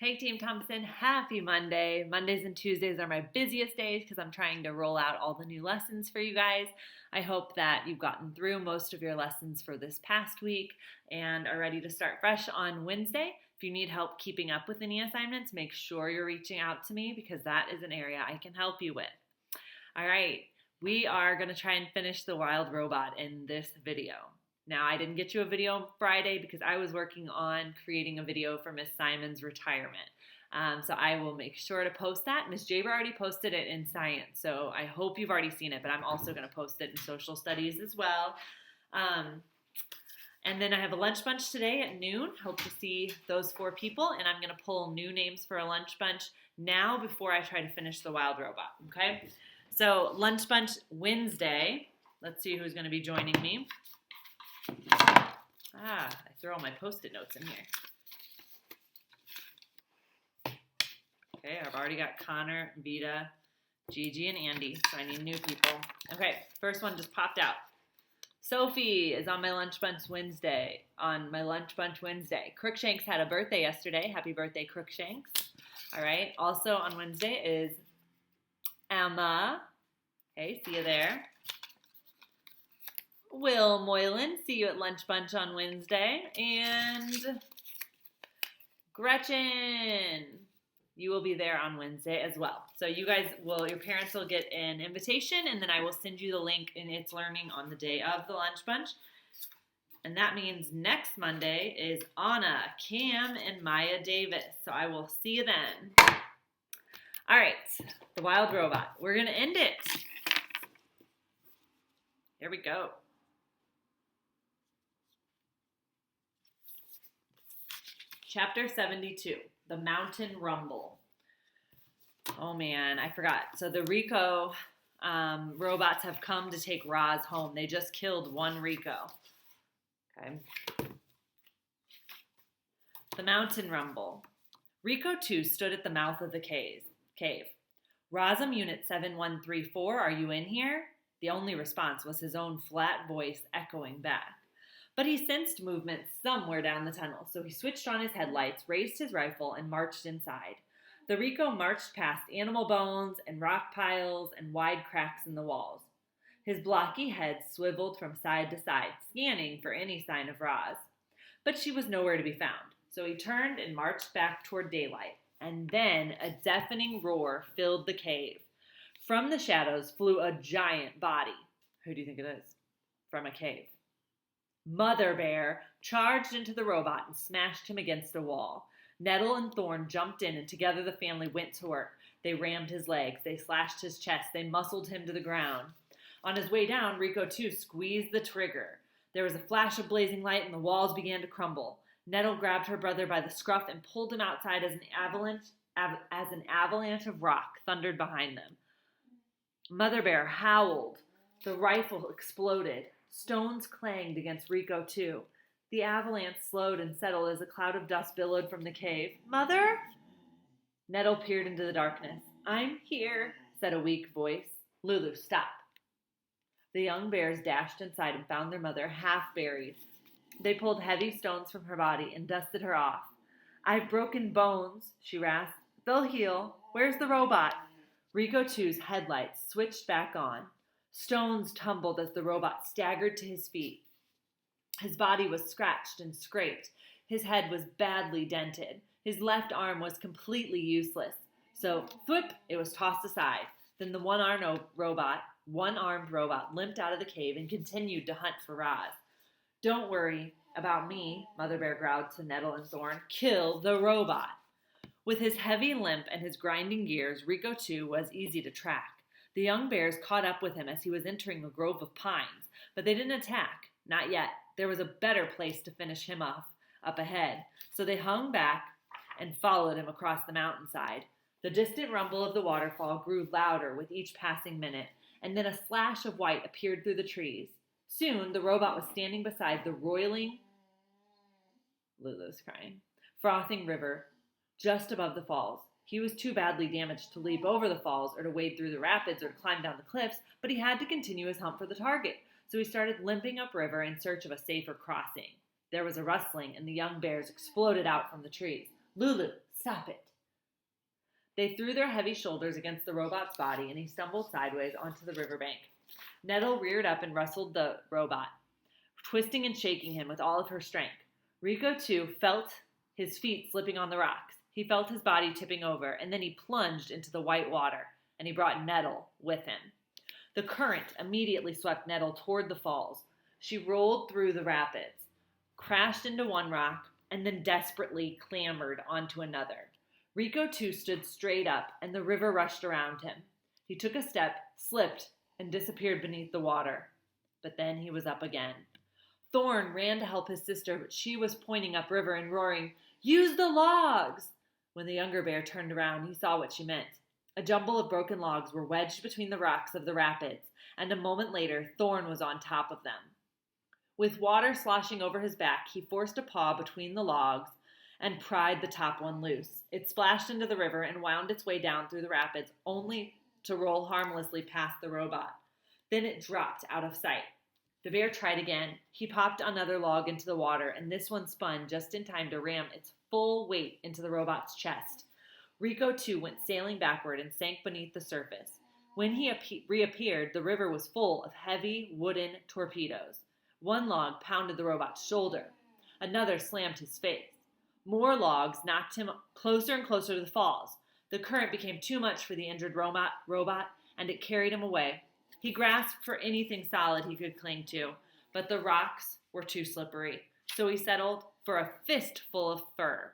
Hey Team Thompson, happy Monday. Mondays and Tuesdays are my busiest days because I'm trying to roll out all the new lessons for you guys. I hope that you've gotten through most of your lessons for this past week and are ready to start fresh on Wednesday. If you need help keeping up with any assignments, make sure you're reaching out to me because that is an area I can help you with. All right, we are going to try and finish the wild robot in this video. Now, I didn't get you a video on Friday because I was working on creating a video for Miss Simon's retirement. So I will make sure to post that. Miss Jaber already posted it in science, so I hope you've already seen it, but I'm also going to post it in social studies as well. And then I have a lunch bunch today at noon. Hope to see those 4 people, and I'm going to pull new names for a lunch bunch now before I try to finish the wild robot, okay? So lunch bunch Wednesday. Let's see who's going to be joining me. I throw all my Post-it notes in here. Okay, I've already got Connor, Vita, Gigi, and Andy, so I need new people. Okay, first one just popped out. Sophie is on my lunch bunch Wednesday. Crookshanks had a birthday yesterday. Happy birthday, Crookshanks. All right, also on Wednesday is Emma. Hey, see you there. Will Moylan, see you at Lunch Bunch on Wednesday. And Gretchen, you will be there on Wednesday as well. So your parents will get an invitation, and then I will send you the link in It's Learning on the day of the Lunch Bunch. And that means next Monday is Anna, Cam, and Maya Davis. So I will see you then. All right, the wild robot. We're going to end it. Here we go. Chapter 72, The Mountain Rumble. Oh man, I forgot. So the Rico robots have come to take Roz home. They just killed one Rico. Okay. The Mountain Rumble. Rico 2 stood at the mouth of the cave. Rosum Unit 7134, are you in here? The only response was his own flat voice echoing back. But he sensed movement somewhere down the tunnel, so he switched on his headlights, raised his rifle, and marched inside. The Rico marched past animal bones and rock piles and wide cracks in the walls. His blocky head swiveled from side to side, scanning for any sign of Roz. But she was nowhere to be found, so he turned and marched back toward daylight. And then a deafening roar filled the cave. From the shadows flew a giant body. Who do you think it is? From a cave. Mother Bear charged into the robot and smashed him against a wall. Nettle and Thorn jumped in, and together the family went to work. They rammed his legs. They slashed his chest. They muscled him to the ground. On his way down, Rico 2 squeezed the trigger. There was a flash of blazing light, and the walls began to crumble. Nettle grabbed her brother by the scruff and pulled him outside as an avalanche of rock thundered behind them. Mother Bear howled. The rifle exploded. Stones clanged against Rico 2. The avalanche slowed and settled as a cloud of dust billowed from the cave. Mother? Nettle peered into the darkness. I'm here, said a weak voice. Lulu, stop. The young bears dashed inside and found their mother half buried. They pulled heavy stones from her body and dusted her off. I've broken bones, she rasped. They'll heal. Where's the robot? Rico 2's headlights switched back on. Stones tumbled as the robot staggered to his feet. His body was scratched and scraped. His head was badly dented. His left arm was completely useless. So, thwip, it was tossed aside. Then the one-armed robot limped out of the cave and continued to hunt for Roz. Don't worry about me, Mother Bear growled to Nettle and Thorn. Kill the robot. With his heavy limp and his grinding gears, Rico 2 was easy to track. The young bears caught up with him as he was entering a grove of pines, but they didn't attack. Not yet. There was a better place to finish him off up ahead, so they hung back and followed him across the mountainside. The distant rumble of the waterfall grew louder with each passing minute, and then a slash of white appeared through the trees. Soon, the robot was standing beside the roiling, Lulu's crying, frothing river just above the falls. He was too badly damaged to leap over the falls or to wade through the rapids or to climb down the cliffs, but he had to continue his hunt for the target, so he started limping upriver in search of a safer crossing. There was a rustling, and the young bears exploded out from the trees. Lulu, stop it. They threw their heavy shoulders against the robot's body, and he stumbled sideways onto the riverbank. Nettle reared up and wrestled the robot, twisting and shaking him with all of her strength. Rico, too, felt his feet slipping on the rocks. He felt his body tipping over, and then he plunged into the white water, and he brought Nettle with him. The current immediately swept Nettle toward the falls. She rolled through the rapids, crashed into one rock, and then desperately clambered onto another. Rico, too, stood straight up, and the river rushed around him. He took a step, slipped, and disappeared beneath the water. But then he was up again. Thorn ran to help his sister, but she was pointing upriver and roaring, "Use the logs!" When the younger bear turned around, he saw what she meant. A jumble of broken logs were wedged between the rocks of the rapids, and a moment later, Thorn was on top of them. With water sloshing over his back, he forced a paw between the logs and pried the top one loose. It splashed into the river and wound its way down through the rapids, only to roll harmlessly past the robot. Then it dropped out of sight. The bear tried again. He popped another log into the water, and this one spun just in time to ram its full weight into the robot's chest. Rico, too, went sailing backward and sank beneath the surface. When he reappeared, the river was full of heavy wooden torpedoes. One log pounded the robot's shoulder. Another slammed his face. More logs knocked him closer and closer to the falls. The current became too much for the injured robot, and it carried him away. He grasped for anything solid he could cling to, but the rocks were too slippery, so he settled for a fistful of fur.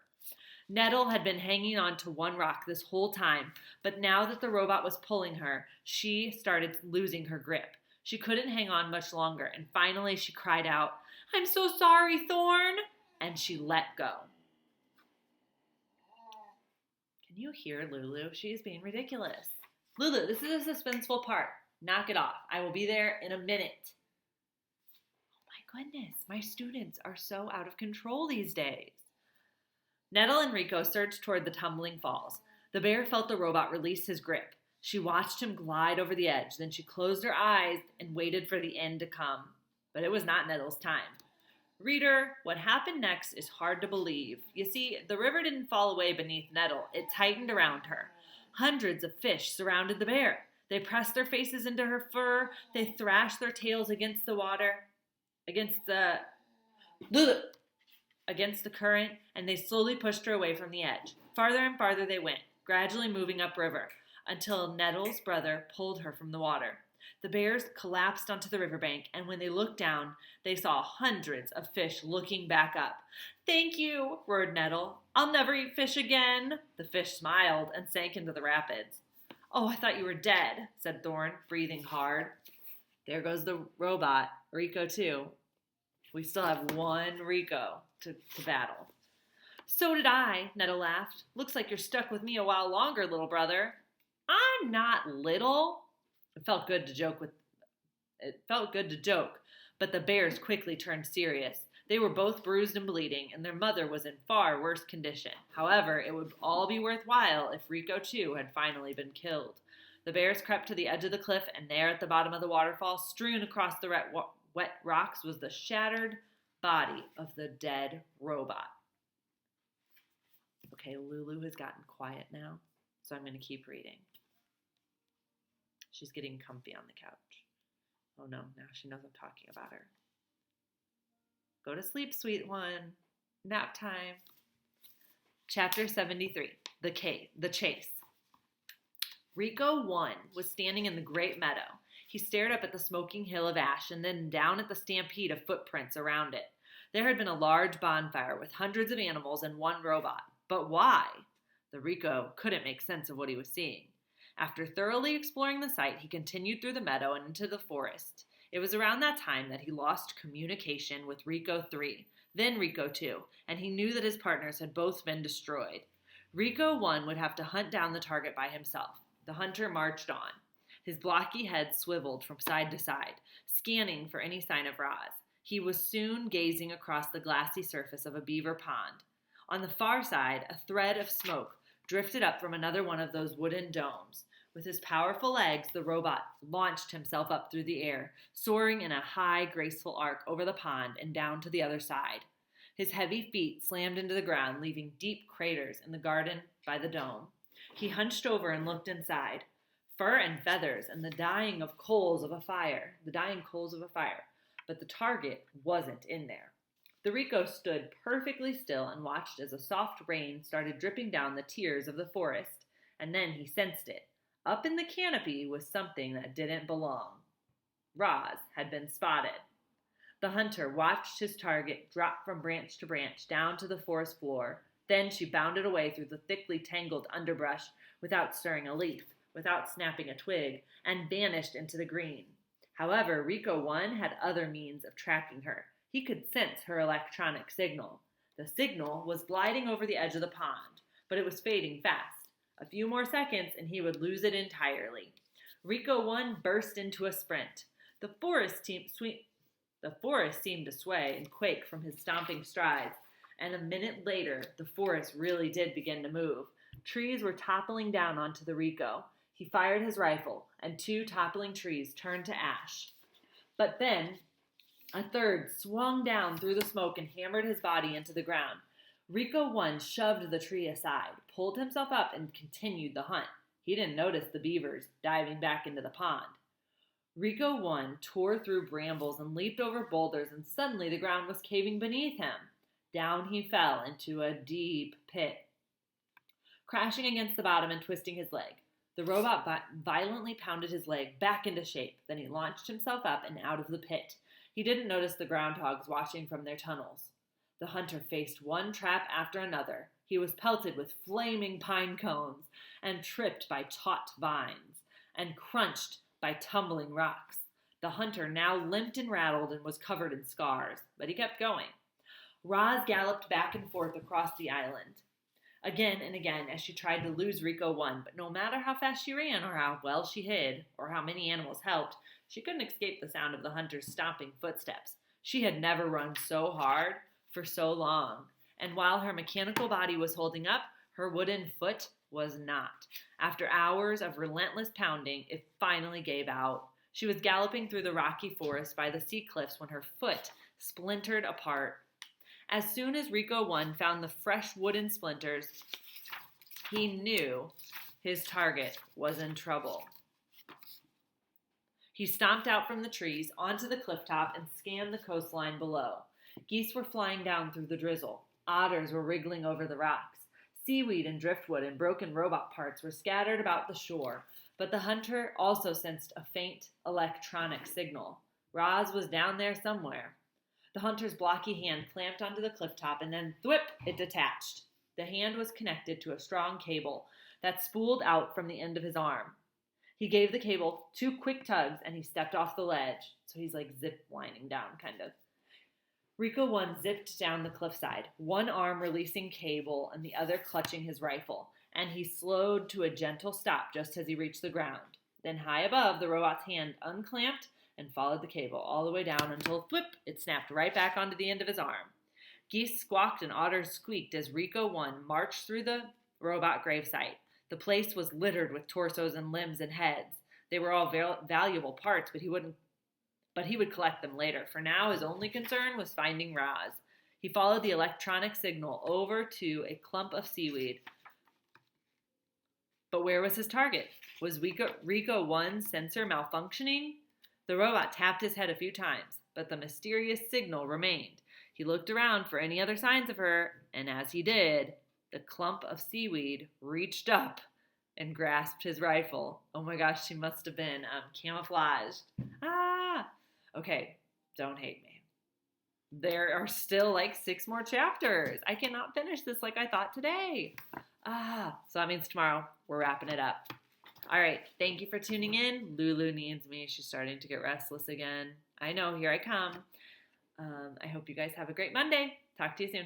Nettle had been hanging on to one rock this whole time, but now that the robot was pulling her, she started losing her grip. She couldn't hang on much longer, and finally she cried out, "I'm so sorry, Thorn!" and she let go. Can you hear Lulu? She is being ridiculous. Lulu, this is a suspenseful part. Knock it off. I will be there in a minute. Oh my goodness, my students are so out of control these days. Nettle and Rico surged toward the tumbling falls. The bear felt the robot release his grip. She watched him glide over the edge. Then she closed her eyes and waited for the end to come. But it was not Nettle's time. Reader, what happened next is hard to believe. You see, the river didn't fall away beneath Nettle. It tightened around her. Hundreds of fish surrounded the bear. They pressed their faces into her fur. They thrashed their tails against the water, against the current, and they slowly pushed her away from the edge. Farther and farther they went, gradually moving upriver, until Nettle's brother pulled her from the water. The bears collapsed onto the riverbank, and when they looked down, they saw hundreds of fish looking back up. "Thank you," roared Nettle. "I'll never eat fish again." The fish smiled and sank into the rapids. "Oh, I thought you were dead," said Thorn, breathing hard. There goes the robot, Rico, too. We still have one Rico to battle. "So did I," Nettle laughed. "Looks like you're stuck with me a while longer, little brother." "I'm not little." It felt good to joke, but the bears quickly turned serious. They were both bruised and bleeding, and their mother was in far worse condition. However, it would all be worthwhile if Rico, too, had finally been killed. The bears crept to the edge of the cliff, and there at the bottom of the waterfall, strewn across the wet rocks, was the shattered body of the dead robot. Okay, Lulu has gotten quiet now, so I'm going to keep reading. She's getting comfy on the couch. Oh no, now she knows I'm talking about her. Go to sleep, sweet one. Nap time. Chapter 73, The Chase. Rico 1 was standing in the great meadow. He stared up at the smoking hill of ash and then down at the stampede of footprints around it. There had been a large bonfire with hundreds of animals and one robot. But why? The Rico couldn't make sense of what he was seeing. After thoroughly exploring the site, he continued through the meadow and into the forest. It was around that time that he lost communication with Rico 3, then Rico 2, and he knew that his partners had both been destroyed. Rico 1 would have to hunt down the target by himself. The hunter marched on. His blocky head swiveled from side to side, scanning for any sign of Roz. He was soon gazing across the glassy surface of a beaver pond. On the far side, a thread of smoke drifted up from another one of those wooden domes. With his powerful legs, the robot launched himself up through the air, soaring in a high, graceful arc over the pond and down to the other side. His heavy feet slammed into the ground, leaving deep craters in the garden by the dome. He hunched over and looked inside. Fur and feathers and the dying coals of a fire, but the target wasn't in there. The Rico stood perfectly still and watched as a soft rain started dripping down the tiers of the forest, and then he sensed it. Up in the canopy was something that didn't belong. Roz had been spotted. The hunter watched his target drop from branch to branch down to the forest floor. Then she bounded away through the thickly tangled underbrush without stirring a leaf, without snapping a twig, and vanished into the green. However, Rico 1 had other means of tracking her. He could sense her electronic signal. The signal was gliding over the edge of the pond, but it was fading fast. A few more seconds and he would lose it entirely. Rico 1 burst into a sprint. The forest seemed to sway and quake from his stomping strides, and a minute later, the forest really did begin to move. Trees were toppling down onto the Rico. He fired his rifle, and 2 toppling trees turned to ash. But then, a third swung down through the smoke and hammered his body into the ground. Rico 1 shoved the tree aside, pulled himself up, and continued the hunt. He didn't notice the beavers diving back into the pond. Rico 1 tore through brambles and leaped over boulders, and suddenly the ground was caving beneath him. Down he fell into a deep pit, crashing against the bottom and twisting his leg. The robot violently pounded his leg back into shape. Then he launched himself up and out of the pit. He didn't notice the groundhogs watching from their tunnels. The hunter faced one trap after another. He was pelted with flaming pine cones and tripped by taut vines and crunched by tumbling rocks. The hunter now limped and rattled and was covered in scars, but he kept going. Roz galloped back and forth across the island, again and again, as she tried to lose Rico 1, but no matter how fast she ran, or how well she hid, or how many animals helped, she couldn't escape the sound of the hunter's stomping footsteps. She had never run so hard for so long, and while her mechanical body was holding up, her wooden foot was not. After hours of relentless pounding, it finally gave out. She was galloping through the rocky forest by the sea cliffs when her foot splintered apart. As soon as Rico 1 found the fresh wooden splinters, he knew his target was in trouble. He stomped out from the trees onto the clifftop and scanned the coastline below. Geese were flying down through the drizzle. Otters were wriggling over the rocks. Seaweed and driftwood and broken robot parts were scattered about the shore, but the hunter also sensed a faint electronic signal. Roz was down there somewhere. The hunter's blocky hand clamped onto the clifftop, and then, thwip, it detached. The hand was connected to a strong cable that spooled out from the end of his arm. He gave the cable 2 quick tugs, and he stepped off the ledge. So he's like zip-lining down, kind of. Rico 1 zipped down the cliffside, one arm releasing cable and the other clutching his rifle, and he slowed to a gentle stop just as he reached the ground. Then high above, the robot's hand unclamped and followed the cable all the way down until, thwip, it snapped right back onto the end of his arm. Geese squawked and otters squeaked as Rico 1 marched through the robot gravesite. The place was littered with torsos and limbs and heads. They were all valuable parts, but he would collect them later. For now, his only concern was finding Roz. He followed the electronic signal over to a clump of seaweed. But where was his target? Was Rico 1's sensor malfunctioning? The robot tapped his head a few times, but the mysterious signal remained. He looked around for any other signs of her, and as he did, the clump of seaweed reached up and grasped his rifle. Oh my gosh, she must have been camouflaged. Ah! Okay, don't hate me. There are still like 6 more chapters. I cannot finish this like I thought today. So that means tomorrow we're wrapping it up. All right, thank you for tuning in. Lulu needs me. She's starting to get restless again. I know, here I come. I hope you guys have a great Monday. Talk to you soon.